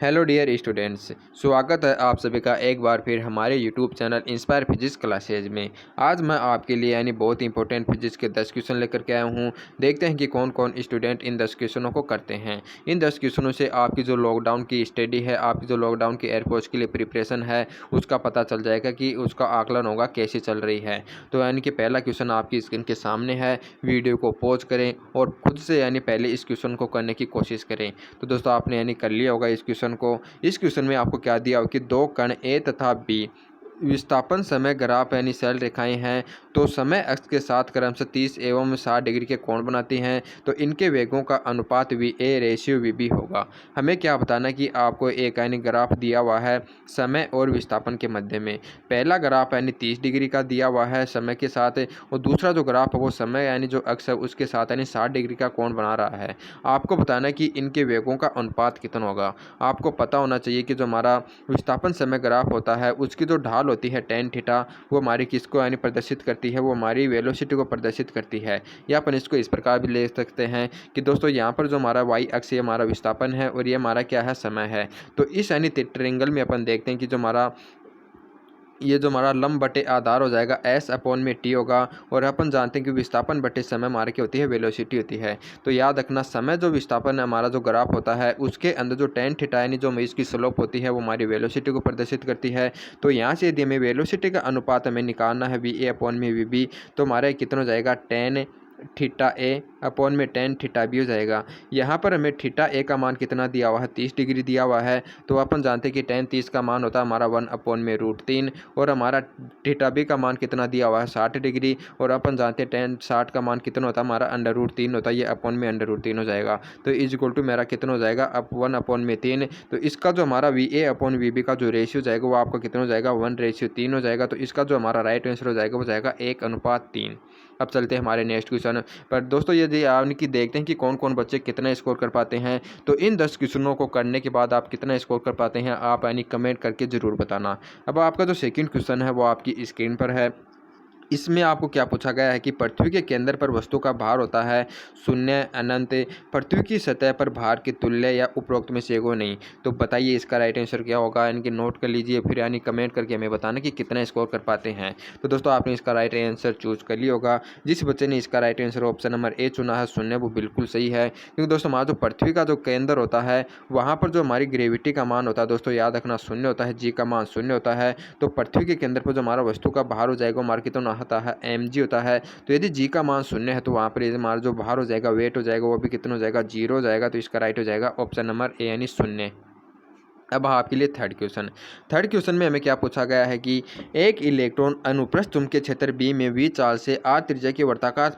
Hello dear students, स्वागत है आप सभी का एक बार फिर हमारे YouTube channel inspire physics classes में। आज मैं आपके लिए बहुत इंपॉर्टेंट फिजिक्स के 10 क्वेश्चन लेकर के आया हूँ। देखते हैं कि कौन कौन स्टूडेंट इन 10 क्वेश्चनों को करते हैं। इन 10 क्वेश्चनों से आपकी जो लॉकडाउन की स्टडी है, आपकी जो लॉकडाउन की एयरफोर्स के लिए प्रिपरेशन है, उसका पता चल जाएगा कि उसका आकलन होगा कैसे चल रही है। तो कि पहला क्वेश्चन आपकी स्क्रीन के सामने है। वीडियो को पॉज करें और खुद से पहले इस क्वेश्चन को करने की कोशिश करें। तो दोस्तों आपने कर लिया होगा इस क्वेश्चन को। इस क्वेश्चन में आपको क्या दिया हो कि दो कण ए तथा बी विस्थापन समय ग्राफ सरल रेखाएं हैं, तो समय अक्ष के साथ क्रमशः 30 एवं 60 डिग्री के कोण बनाती हैं, तो इनके वेगों का अनुपात V A ratio V B होगा। हमें क्या बताना कि आपको एक ग्राफ दिया हुआ है समय और विस्थापन के मध्य में। पहला ग्राफ 30 डिग्री का दिया हुआ है समय के साथ, और दूसरा जो ग्राफ है वो समय जो अक्ष है उसके साथ 60 डिग्री का कोण बना रहा है। आपको बताना है कि इनके वेगों का अनुपात कितना होगा। आपको पता होना चाहिए कि जो हमारा विस्थापन समय ग्राफ होता है उसकी जो ढाल होती है tan थीटा, वो हमारी किसको प्रदर्शित करती है, वो हमारी वेलोसिटी को प्रदर्शित करती है। या अपन इसको इस प्रकार भी ले सकते हैं कि दोस्तों यहाँ पर जो हमारा y अक्ष ये हमारा विस्थापन है और ये हमारा क्या है, समय है। तो इस ट्रिएंगल में अपन देखते हैं कि जो हमारा लंब बटे आधार हो जाएगा s अपॉन में t होगा, और अपन जानते हैं कि विस्थापन बटे समय हमारे क्या होती है, वेलोसिटी होती है। तो याद रखना, समय जो विस्थापन है हमारा जो ग्राफ होता है उसके अंदर जो tan थीटा जो इसकी स्लोप होती है वो हमारी वेलोसिटी को प्रदर्शित करती है। तो यहाँ से यदि हमें वेलोसिटी का अनुपात हमें निकालना है वी ए अपॉन में वी बी, तो हमारा कितना हो जाएगा, tan थीटा ए अपॉन में tan थीटा बी हो जाएगा। यहाँ पर हमें थीटा ए का मान कितना दिया हुआ है, 30 डिग्री दिया हुआ है। तो अपन जानते हैं कि tan 30 का मान होता है हमारा 1 अपॉन में √3, और हमारा थीटा बी का मान कितना दिया हुआ है, 60 डिग्री, और अपन जानते हैं tan 60 का मान कितना होता है हमारा √3 होता है, ये अपॉन में √3 हो जाएगा। तो इज इक्वल टू मेरा कितना हो जाएगा, अब 1 अपॉन में 3। तो इसका जो हमारा V A upon V B का जो रेशियो जाएगा वो आपका कितना हो जाएगा, 1:3 हो जाएगा। तो इसका जो हमारा राइट आंसर हो जाएगा वो जाएगा 1:3। अब चलते हैं हमारे नेक्स्ट क्वेश्चन पर। दोस्तों यदि आपकी देखते हैं कि कौन कौन बच्चे कितना स्कोर कर पाते हैं, तो इन 10 क्वेश्चनों को करने के बाद आप कितना स्कोर कर पाते हैं आप कमेंट करके ज़रूर बताना। अब आपका जो सेकंड क्वेश्चन है वो आपकी स्क्रीन पर है। इसमें आपको क्या पूछा गया है कि पृथ्वी के केंद्र पर वस्तु का भार होता है 0, अनंत, पृथ्वी की सतह पर भार के तुल्य या उपरोक्त में से कोई नहीं। तो बताइए इसका राइट आंसर क्या होगा, इनके नोट कर लीजिए, फिर कमेंट करके हमें बताना कि कितना स्कोर कर पाते हैं। तो दोस्तों आपने इसका राइट आंसर चूज कर लिया होगा। जिस बच्चे ने इसका right answer option number A चुना है 0, वो बिल्कुल सही है, क्योंकि दोस्तों हमारा जो पृथ्वी का जो केंद्र होता है वहाँ पर जो हमारी ग्रेविटी का मान होता है, दोस्तों याद रखना 0 होता है, जी का मान 0 होता है। तो पृथ्वी के केंद्र पर जो हमारा वस्तु का भार हो जाएगा हमारा कितना होता है, mg होता है। तो यदि जी का मान 0 है तो वहाँ पर हमारा जो भार हो जाएगा, वेट हो जाएगा, वो भी कितना हो जाएगा, 0 हो जाएगा। तो इसका राइट हो जाएगा ऑप्शन नंबर ए 0। अब आपके लिए थर्ड क्वेश्चन में हमें क्या पूछा गया है कि एक इलेक्ट्रॉन अनुप्रस्थ चुंबकीय क्षेत्र बी में v चाल से r त्रिज्या के वर्ताकार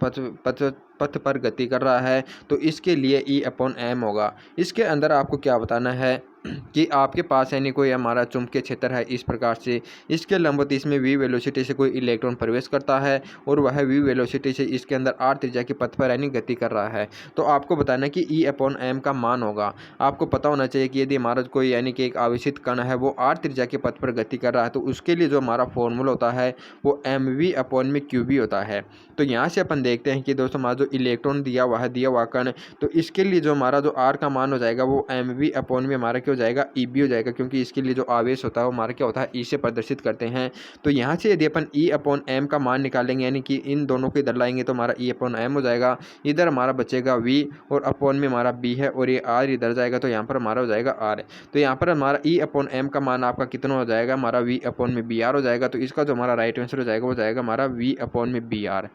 पथ पर गति कर रहा है, तो इसके लिए E/m होगा। इसके अंदर आपको क्या बताना है कि आपके पास कोई हमारा चुंबकीय क्षेत्र है इस प्रकार से, इसके लंबवत इसमें v वेलोसिटी से कोई इलेक्ट्रॉन प्रवेश करता है और वह v वेलोसिटी से इसके अंदर r त्रिज्या के पथ पर गति कर रहा है। तो आपको बताना है कि E/m का मान होगा। आपको पता होना चाहिए कि यदि हमारा कोई कि एक आवेशित कण है वो r त्रिज्या के पथ पर गति कर रहा है, तो उसके लिए जो हमारा फॉर्मूला होता है वो mv/qv होता है। तो यहाँ से अपन देखते हैं कि दोस्तों हमारा जो इलेक्ट्रॉन दिया हुआ कण, तो इसके लिए जो हमारा जो r का मान हो जाएगा वो mv/में हमारा क्या हो जाएगा, eb हो जाएगा, क्योंकि इसके लिए जो आवेश होता है वो हमारा क्या होता है, e से प्रदर्शित करते हैं। तो यहाँ से यदि अपन E/m का मान निकालेंगे, यानी कि इन दोनों को इधर लाएंगे तो हमारा E/m हो जाएगा। इधर हमारा बचेगा v और अपॉन में हमारा b है, और ये r इधर जाएगा तो यहाँ पर हमारा हो जाएगा r। तो यहाँ पर हमारा E/m का मान आपका कितना हो जाएगा, हमारा v/br हो जाएगा। तो इसका जो हमारा राइट आंसर हो जाएगा वो जाएगा हमारा v/br।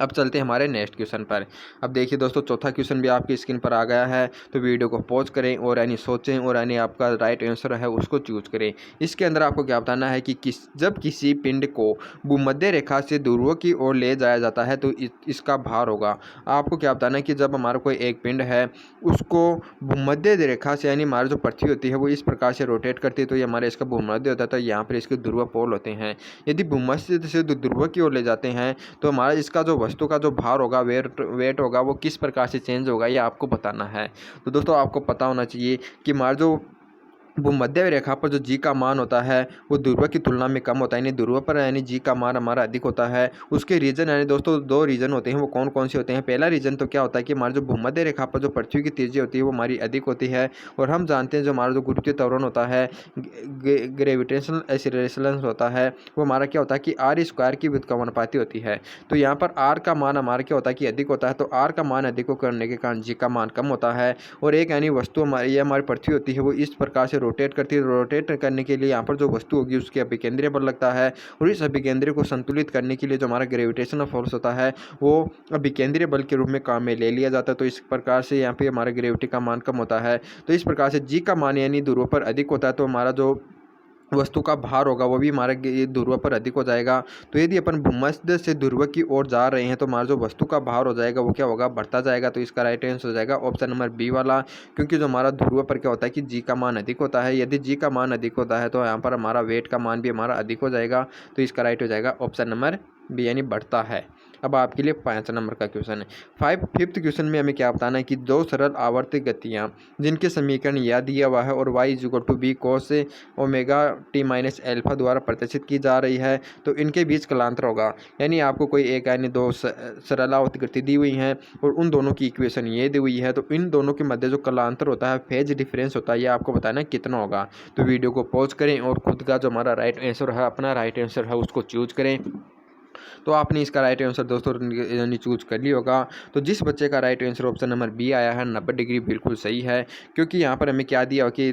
अब चलते हैं हमारे नेक्स्ट क्वेश्चन पर। अब देखिए दोस्तों चौथा क्वेश्चन भी आपकी स्क्रीन पर आ गया है, तो वीडियो को पॉज करें और सोचें और आपका राइट आंसर है उसको चूज करें। इसके अंदर आपको क्या बताना है कि जब किसी पिंड को भूमध्य रेखा से ध्रुव की ओर ले जाया जाता है तो इसका भार होगा। आपको क्या बताना है कि जब हमारा कोई एक पिंड है उसको भूमध्य रेखा से हमारी जो पृथ्वी होती है वो इस प्रकार से रोटेट करती है, तो ये हमारा इसका भूमध्य होता है, तो यहाँ पर इसके ध्रुव पोल होते हैं। यदि भूमध्य से ध्रुव की ओर ले जाते हैं तो हमारा इसका जो वस्तु का जो भार होगा, वेट होगा, वो किस प्रकार से चेंज होगा ये आपको बताना है। तो दोस्तों आपको पता होना चाहिए कि हमारा जो भूमध्य रेखा पर जो जी का मान होता है वो ध्रुव की तुलना में कम होता है, यानी ध्रुव पर यानी जी का मान हमारा अधिक होता है। उसके रीजन यानी दोस्तों दो रीजन होते हैं, वो कौन कौन से होते हैं। पहला रीजन तो क्या होता है कि हमारी जो भूमध्य रेखा पर जो पृथ्वी की त्रिज्या होती है वो हमारी अधिक होती है, और हम जानते हैं जो हमारा जो गुरुत्वीय त्वरण होता है, ग्रेविटेशनल एक्सीलरेशन होता है, वो हमारा क्या होता है कि आर स्क्वायर की व्युत्क्रमानुपाती होती है। तो यहाँ पर आर का मान हमारा क्या होता है कि अधिक होता है, तो आर का मान अधिक करने के कारण जी का मान कम होता है। और एक यानी वस्तु हमारी, ये हमारी पृथ्वी होती है, वो इस प्रकार से रोटेट करती है। रोटेट करने के लिए यहाँ पर जो वस्तु होगी उसके अभिकेंद्रीय बल लगता है, और इस अभिकेंद्रीय को संतुलित करने के लिए जो हमारा ग्रेविटेशनल फोर्स होता है वो अभिकेंद्रीय बल के रूप में काम में ले लिया जाता है। तो इस प्रकार से यहाँ पे हमारा ग्रेविटी का मान कम होता है। तो इस प्रकार से जी का मान यानी ध्रुव पर अधिक होता है, तो हमारा जो वस्तु का भार होगा वो भी हमारे ध्रुव पर अधिक हो जाएगा। तो यदि अपन भूमध्य से ध्रुव की ओर जा रहे हैं तो हमारा जो वस्तु का भार हो जाएगा वो क्या होगा, बढ़ता जाएगा। तो इसका राइट आंसर हो जाएगा ऑप्शन नंबर बी वाला, क्योंकि जो हमारा ध्रुव पर क्या होता है कि जी का मान अधिक होता है। यदि जी का मान अधिक होता है तो यहाँ पर हमारा वेट का मान भी हमारा अधिक हो जाएगा। तो इसका राइट हो जाएगा ऑप्शन नंबर बी यानी बढ़ता है। अब आपके लिए 5 नंबर का क्वेश्चन है। फिफ्थ क्वेश्चन में हमें क्या बताना है कि दो सरल आवर्त गतियाँ जिनके समीकरण यह दिया हुआ है और y = b cos omega t minus alpha द्वारा प्रदर्शित की जा रही है, तो इनके बीच कलांतर होगा। यानी आपको कोई एक यानी दो सरल आवर्त गति दी हुई हैं और उन दोनों की इक्वेशन ये दी हुई है, तो इन दोनों के मध्य जो कलांतर होता है, फेज डिफरेंस होता है, ये आपको बताना है कितना होगा। तो वीडियो को पॉज करें और खुद का जो हमारा राइट आंसर है, अपना राइट आंसर है, उसको चूज करें। तो आपने इसका राइट आंसर दोस्तों यानी चूज कर लिया होगा। तो जिस बच्चे का right answer option number B आया है 90 डिग्री बिल्कुल सही है, क्योंकि यहाँ पर हमें क्या दिया हो कि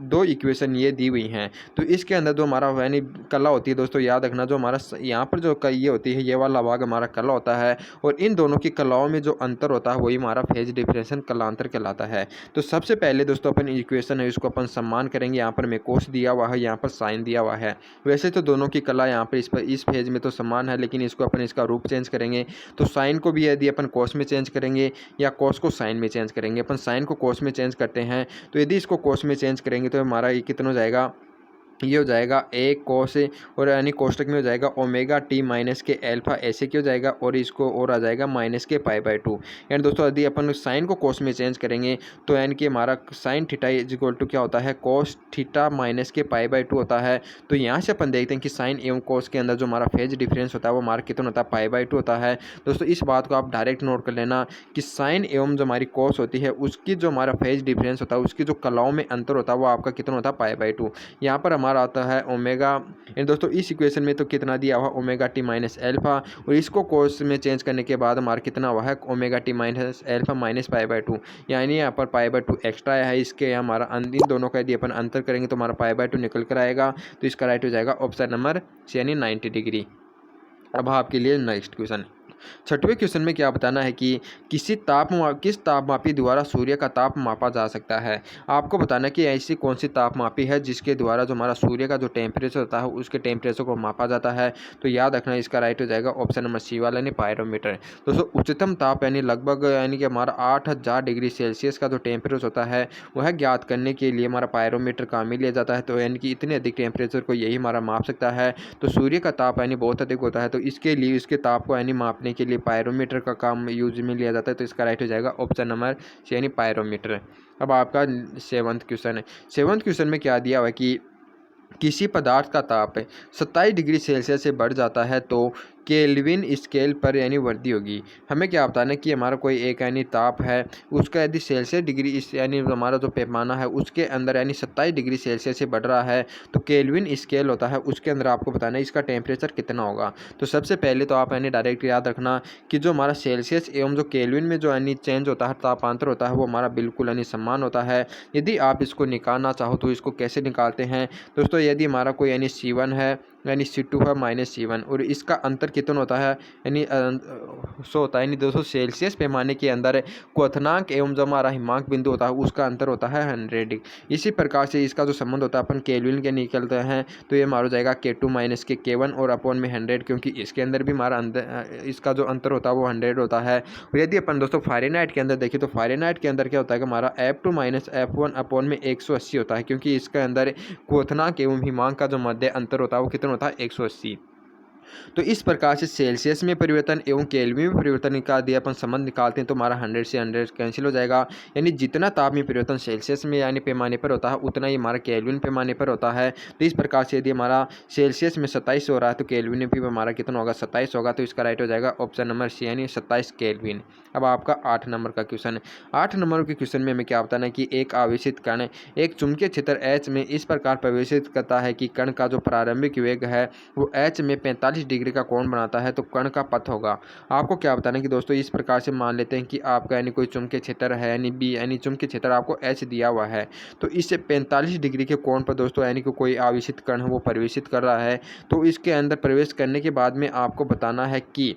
दो इक्वेशन ये दी हुई हैं। तो इसके अंदर जो हमारा यानी कला होती है दोस्तों, याद रखना जो हमारा यहाँ पर जो ये होती है, ये वाला भाग हमारा कला होता है, और इन दोनों की कलाओं में जो अंतर होता है वही हमारा फेज डिफरेंशन कलांतर कहलाता है। तो सबसे पहले दोस्तों अपन इक्वेशन है इसको अपन सम्मान करेंगे। यहाँ पर हमें कोस दिया हुआ है, यहाँ पर साइन दिया हुआ है। वैसे तो दोनों की कला यहाँ पर इस फेज में तो समान है, लेकिन इसको अपन इसका रूप चेंज करेंगे। तो साइन को भी यदि अपन कोस में चेंज करेंगे या कोस को साइन में चेंज करेंगे, अपन साइन को कोस में चेंज करते हैं। तो यदि इसको कोस में चेंज करेंगे तो हमारा ये कितना हो जाएगा, ये हो जाएगा एक कोस, और यानी कोष्टक में हो जाएगा ओमेगा टी माइनस के एल्फा, ऐसे क्यों जाएगा, और इसको और आ जाएगा माइनस के π/2। यानी दोस्तों यदि अपन साइन को कोस में चेंज करेंगे तो यानी कि हमारा साइन थीटा इक्वल टू क्या होता है, कोस थीटा माइनस के π/2 होता है। तो यहाँ से अपन देखते हैं कि साइन एवं कोस के अंदर जो हमारा फेज डिफरेंस होता है वो हमारा कितना होता है, π/2 होता है। दोस्तों इस बात को आप डायरेक्ट नोट कर लेना कि साइन एवं जो हमारी कोस होती है उसकी जो हमारा फेज डिफरेंस होता है, उसकी जो कलाओं में अंतर होता है वो आपका कितना होता है, π/2। यहाँ पर हमारा आता है ओमेगा, यानी दोस्तों इस इक्वेशन में तो कितना दिया हुआ, ओमेगा टी माइनस एल्फा, और इसको कोस में चेंज करने के बाद हमारा कितना हुआ है, omega T minus alpha minus π/2, यानी यहाँ पर π/2 एक्स्ट्रा है। इसके हमारा इन दोनों का यदि अपन अंतर करेंगे तो हमारा π/2 निकल कर आएगा। तो इसका राइट हो जाएगा ऑप्शन नंबर सी यानी 90 डिग्री। अब आपके लिए नेक्स्ट क्वेश्चन, छठवें क्वेश्चन में क्या बताना है कि किस तापमापी द्वारा सूर्य का ताप मापा जा सकता है। आपको बताना है कि ऐसी कौन सी तापमापी है जिसके द्वारा जो हमारा सूर्य का जो टेम्परेचर होता है उसके टेम्परेचर को मापा जाता है। तो याद रखना इसका राइट हो जाएगा ऑप्शन नंबर सी वाला यानी पायरोमीटर। दोस्तों उच्चतम ताप यानी लगभग यानी कि हमारा 8000 डिग्री सेल्सियस का जो टेम्परेचर होता है वह ज्ञात करने के लिए हमारा पायरोमीटर काम में लिया जाता है। तो यानी कि इतने अधिक टेम्परेचर को यही हमारा माप सकता है। तो सूर्य का ताप यानी बहुत अधिक होता है, तो इसके लिए इसके ताप को यानी मापने के लिए पायरोमीटर का काम यूज में लिया जाता है। तो इसका राइट हो जाएगा ऑप्शन नंबर सी यानी पायरोमीटर। अब आपका 7वां क्वेश्चन है। 7वां क्वेश्चन में क्या दिया हुआ है कि किसी पदार्थ का ताप 27 डिग्री सेल्सियस से बढ़ जाता है तो केल्विन स्केल पर यानी वृद्धि होगी। हमें क्या बताना है कि हमारा कोई एक यानी ताप है, उसका यदि सेल्सियस डिग्री इस यानी हमारा जो पैमाना है उसके अंदर यानी 27 डिग्री सेल्सियस से बढ़ रहा है, तो केल्विन स्केल होता है उसके अंदर आपको बताना है इसका टेम्परेचर कितना होगा। तो सबसे पहले तो आप यानी डायरेक्ट याद रखना कि जो हमारा सेल्सियस एवं जो केल्विन में जो यानी चेंज होता है, तापांतर होता है, वो हमारा बिल्कुल यानी समान होता है। यदि आप इसको निकालना चाहो तो इसको कैसे निकालते हैं दोस्तों, यदि हमारा कोई यानी C1 है यानी C2 है माइनस C1 और इसका अंतर कितना होता है यानी 100 होता है, यानी 200 सेल्सियस पैमाने के अंदर क्वथनांक एवं जो हमारा हिमांक बिंदु होता है उसका अंतर होता है 100। इसी प्रकार से इसका जो संबंध होता है अपन केल्विन के निकलते हैं तो ये हमारा जाएगा K2 माइनस के K1 और अपॉन में 100, क्योंकि इसके अंदर भी हमारा इसका जो अंतर होता है वो 100 होता है। और यदि अपन दोस्तों फ़ारेनहाइट के अंदर देखें तो फ़ारेनहाइट के अंदर क्या होता है कि हमारा F2 माइनस F1 अपॉन में 180 होता है, क्योंकि इसके अंदर क्वथनांक एवं हिमांक का जो मध्य अंतर होता है वो कितना होता है 180। तो इस प्रकार से सेल्सियस में परिवर्तन एवं केल्विन में परिवर्तन का यदि अपन संबंध निकालते हैं तो हमारा 100 से 100 कैंसिल हो जाएगा। यानी जितना ताप में परिवर्तन सेल्सियस में यानी पैमाने पर होता है उतना ही हमारा केल्विन पैमाने पर होता है। तो इस प्रकार से यदि हमारा सेल्सियस में 27 हो रहा है तो केल्विन में भी हमारा कितना होगा, 27 होगा। तो इसका राइट हो जाएगा ऑप्शन नंबर सी यानी 27 केल्विन। अब आपका 8 नंबर का क्वेश्चन है। 8 नंबर के क्वेश्चन में हमें क्या बताना है कि एक आवेशित कण एक चुंबकीय क्षेत्र H में इस प्रकार प्रवेशित करता है कि कण का जो प्रारंभिक वेग है वो H में 45 डिग्री का कोण बनाता है, तो कण का पथ होगा। आपको क्या बताना है कि दोस्तों इस प्रकार से मान लेते हैं कि आपका यानी कोई चुंबकीय क्षेत्र है यानी बी यानी चुंबकीय क्षेत्र आपको H दिया हुआ है, तो इससे 45 डिग्री के कोण पर दोस्तों यानी कि कोई आवेशित कण है वो प्रवेशित कर रहा है। तो इसके अंदर प्रवेश करने के बाद में आपको बताना है कि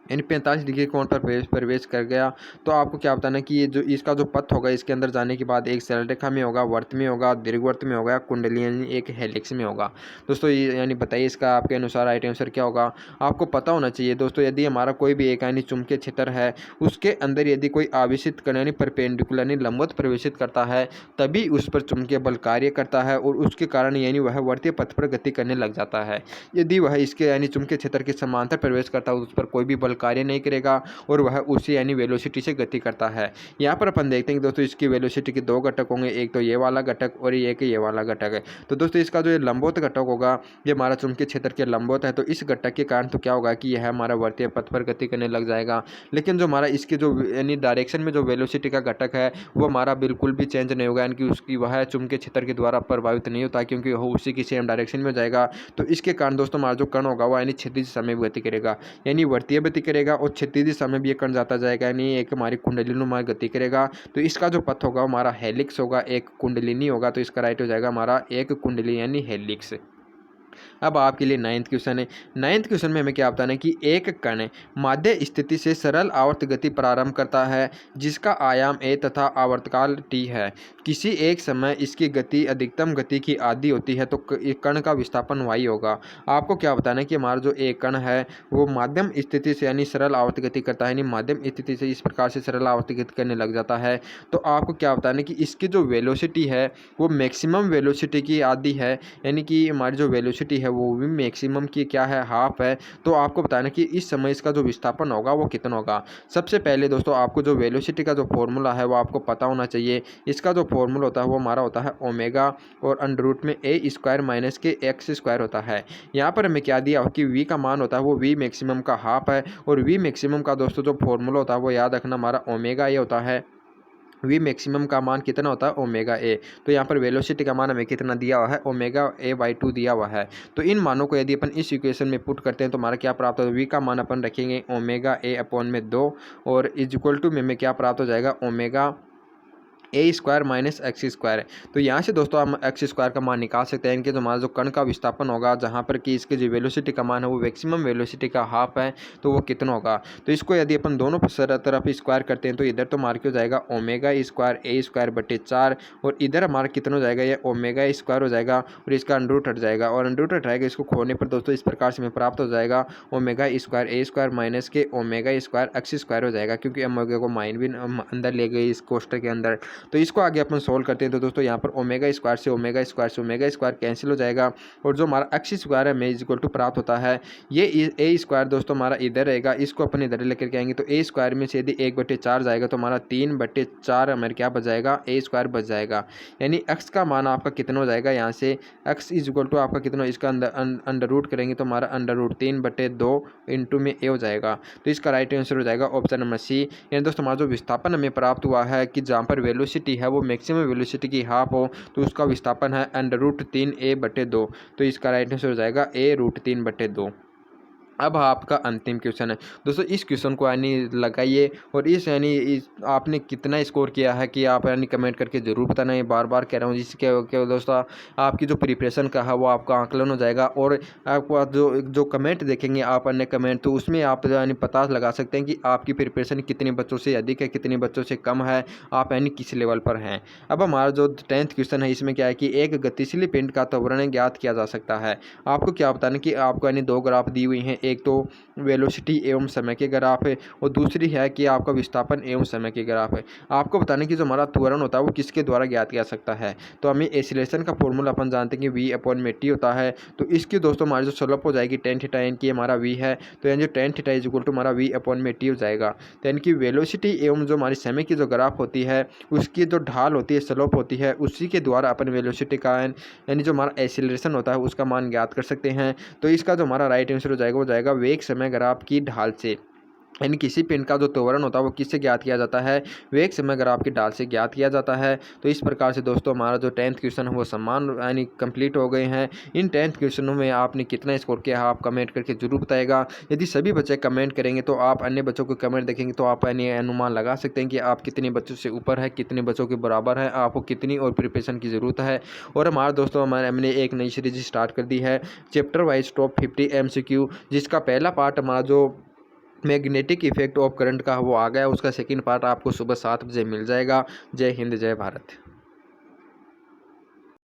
यानी 45 डिग्री कोण पर प्रवेश कर गया, तो आपको क्या बताना है कि ये जो इसका जो पथ होगा इसके अंदर जाने के बाद एक सरल रेखा में होगा, वर्त में होगा, दीर्घवृत्त में होगा, कुंडली यानी एक हेलिक्स में होगा। दोस्तों ये यानी बताइए इसका आपके अनुसार राइट आंसर क्या होगा। आपको पता होना चाहिए दोस्तों यदि हमारा कोई भी एक यानी चुंबकीय क्षेत्र है उसके अंदर यदि कोई आवेशित कण यानी परपेंडिकुलर यानी लंबवत प्रवेशित करता है तभी उस पर चुंबकीय बल कार्य करता है और उसके कारण यानी वह वर्तीय पथ पर गति करने लग जाता है। यदि वह इसके यानी चुंबकीय क्षेत्र के समांतर प्रवेश करता है उस पर कोई भी बल कार्य नहीं करेगा और वह उसी यानी वेलोसिटी से गति करता है। यहाँ पर अपन देखते हैं कि दोस्तों इसकी वेलोसिटी के दो घटक होंगे, एक तो ये वाला घटक और एक ये वाला घटक है। तो दोस्तों इसका जो ये लंबवत घटक होगा ये हमारा चुंबकीय क्षेत्र के लंबवत है, तो इस घटक के कारण तो क्या होगा कि यह हमारा वर्तीय पथ पर गति करने लग जाएगा। लेकिन जो हमारा इसके जो यानी डायरेक्शन में जो वेलोसिटी का घटक है वो हमारा बिल्कुल भी चेंज नहीं होगा, यानी कि उसकी वह चुंबकीय क्षेत्र के द्वारा प्रभावित नहीं होता क्योंकि वह उसी की सेम डायरेक्शन में जाएगा। तो इसके कारण दोस्तों हमारा जो कण होगा वो यानी क्षैतिज दिशा में गति करेगा, यानी वर्तीय गति करेगा और क्षैतिज दिशा में भी ये कण जाता जाएगा, यानी एक हमारी कुंडलिनुमा गति करेगा। तो इसका जो पथ होगा हमारा हेलिक्स होगा, एक कुंडलिनी होगा। तो इसका राइट हो जाएगा हमारा एक कुंडली यानी हेलिक्स। अब आपके लिए 9th क्वेश्चन है। 9th क्वेश्चन में हमें क्या बताना है कि एक कण माध्य स्थिति से सरल आवर्त गति प्रारंभ करता है जिसका आयाम a तथा आवर्तकाल t है। किसी एक समय इसकी गति अधिकतम गति की आधी होती है तो कण का विस्थापन y होगा। आपको क्या बताना है कि हमारा जो एक कण है वो माध्यम स्थिति से यानी सरल आवर्त गति करता है, यानी माध्यम स्थिति से इस प्रकार से सरल आवर्त गति करने लग जाता है। तो आपको क्या बताना है कि इसकी जो वेलोसिटी है वो मैक्सिमम वेलोसिटी की आधी है, यानी कि हमारी जो वेलोसिटी है वो भी मैक्सिमम की क्या है, हाफ है। तो आपको बताना कि इस समय इसका जो विस्थापन होगा वो कितना होगा। सबसे पहले दोस्तों आपको जो वेलोसिटी का जो फॉर्मूला है वो आपको पता होना चाहिए। इसका जो फॉर्मूला होता है वो हमारा होता है ओमेगा और अंडर रूट में ए स्क्वायर माइनस के एक्स स्क्वायर होता है। यहाँ पर हमें क्या दिया कि वी का मान होता है वो वी मैक्सिमम का हाफ है और वी मैक्सिमम का दोस्तों जो फॉर्मूला होता है वो याद रखना हमारा ओमेगा ए होता है। वी मैक्सिमम का मान कितना होता है, ओमेगा ए। तो यहाँ पर वेलोसिटी का मान हमें कितना दिया हुआ है, ओमेगा ए बाई 2 दिया हुआ है। तो इन मानों को यदि अपन इस इक्वेशन में पुट करते हैं तो हमारा क्या प्राप्त होगा, वी का मान अपन रखेंगे ओमेगा ए अपॉन में 2 और इज इक्वल टू में क्या प्राप्त हो जाएगा, omega A square minus x square. तो यहाँ से दोस्तों हम एक्स स्क्वायर का मान निकाल सकते हैं इनके जो हमारा जो कण का विस्थापन होगा जहाँ पर कि इसके जो वेलोसिटी का मान है वो मैक्सिमम वेलोसिटी का हाफ है तो वो कितना होगा। तो इसको यदि अपन दोनों तरफ स्क्वायर करते हैं तो इधर तो हमारा क्या हो जाएगा ओमेगा स्क्वायर ए स्क्वायर बटे 4 और इधर हमारा कितना हो जाएगा, ये ओमेगा स्क्वायर हो जाएगा और इसका अंडर रूट हट जाएगा और अंडर रूट हटाएगा इसको खोने पर दोस्तों इस प्रकार से हमें प्राप्त हो जाएगा ओमेगा स्क्वायर ए स्क्वायर माइनस के ओमेगा स्क्वायर एक्स स्क्वायर हो जाएगा, क्योंकि ओमेगा को माइन भी अंदर ले गई इस कोष्टक के अंदर। तो इसको आगे अपन सोल्व करते हैं तो दोस्तों यहाँ पर ओमेगा स्क्वायर से ओमेगा स्क्वायर कैंसिल हो जाएगा और जो हमारा एक्स स्क्वायर है में इक्वल टू प्राप्त होता है। ये ए स्क्वायर दोस्तों हमारा इधर रहेगा, इसको अपन इधर लेकर के आएंगे तो ए स्क्वायर में से यदि 1/4 जाएगा तो हमारा 3/4 हमारे क्या बच जाएगा, ए स्क्वायर बच जाएगा। यानी एक्स का मान आपका कितना हो जाएगा, यहाँ से एक्स इज इक्वल टू आपका कितना, इसका अंडर रूट करेंगे तो हमारा अंडर रूट 3/2 इंटू में ए हो जाएगा। तो इसका राइट आंसर हो जाएगा ऑप्शन नंबर सी। यानी दोस्तों हमारा जो विस्थापन हमें प्राप्त हुआ है कि जहाँ पर वेलोसिटी है वो मैक्सिमम वेलोसिटी की हाफ हो तो उसका विस्थापन है अंडर रूट 3a/2। तो इसका राइट आंसर हो जाएगा a रूट 3/2। अब आपका अंतिम क्वेश्चन है दोस्तों, इस क्वेश्चन को यानी लगाइए और इस यानी आपने कितना स्कोर किया है कि आप यानी कमेंट करके ज़रूर बताना। ये बार बार कह रहा हूँ जिसके दोस्तों आपकी जो प्रिपरेशन का है वो आपका आंकलन हो जाएगा और आपको जो कमेंट देखेंगे आप अन्य कमेंट तो उसमें आप यानी पता लगा सकते हैं कि आपकी प्रिपरेशन कितने बच्चों से अधिक है, कितने बच्चों से कम है, आप यानी किस लेवल पर हैं। अब हमारा जो 10th क्वेश्चन है इसमें क्या है कि एक गतिशील पिंड का त्वरण ज्ञात किया जा सकता है। आपको क्या बताना कि आपको यानी 2 ग्राफ दी हुई हैं, एक तो वेलोसिटी एवं समय के ग्राफ है और दूसरी है कि आपका विस्थापन एवं समय के ग्राफ है। आपको बताने की जो हमारा त्वरण होता है वो किसके द्वारा ज्ञात किया सकता है, तो हमें एक्सीलरेशन का फॉर्मूला अपन जानते हैं कि v/mt होता है। तो इसकी दोस्तों हमारी जो स्लोप हो जाएगी tan थीटा यानी कि हमारा v है, तो यानी जो tan theta is equal to हमारा v/mt हो जाएगा। तो यानी कि वेलोसिटी एवं जो हमारी समय की जो ग्राफ होती है उसकी जो ढाल होती है, स्लोप होती है, उसी के द्वारा अपन वेलोसिटी का यानी जो हमारा एक्सीलरेशन होता है उसका मान ज्ञात कर सकते हैं। तो इसका जो हमारा राइट आंसर हो जाएगा वो जाएगा वेग समय ग्राफ की ढाल से। यानी किसी पिंड का जो त्वरण होता है वो किससे ज्ञात किया जाता है, वेग समय ग्राफ की ढाल से ज्ञात किया जाता है। तो इस प्रकार से दोस्तों हमारा जो 10th क्वेश्चन है वो समान यानी कंप्लीट हो गए हैं। इन 10th क्वेश्चनों में आपने कितना स्कोर किया है आप कमेंट करके जरूर बताएगा। यदि सभी बच्चे कमेंट करेंगे तो आप अन्य बच्चों को कमेंट देखेंगे तो आप यानी अनुमान लगा सकते हैं कि आप कितने बच्चों से ऊपर है, कितने बच्चों के बराबर है, आपको कितनी और प्रिपरेशन की ज़रूरत है। और हमारे दोस्तों हमने एक नई सीरीज स्टार्ट कर दी है चैप्टर वाइज टॉप 50 MCQ, जिसका पहला पार्ट हमारा जो मैग्नेटिक इफेक्ट ऑफ करंट का वो आ गया, उसका सेकंड पार्ट आपको सुबह 7 बजे मिल जाएगा। जय हिंद, जय भारत।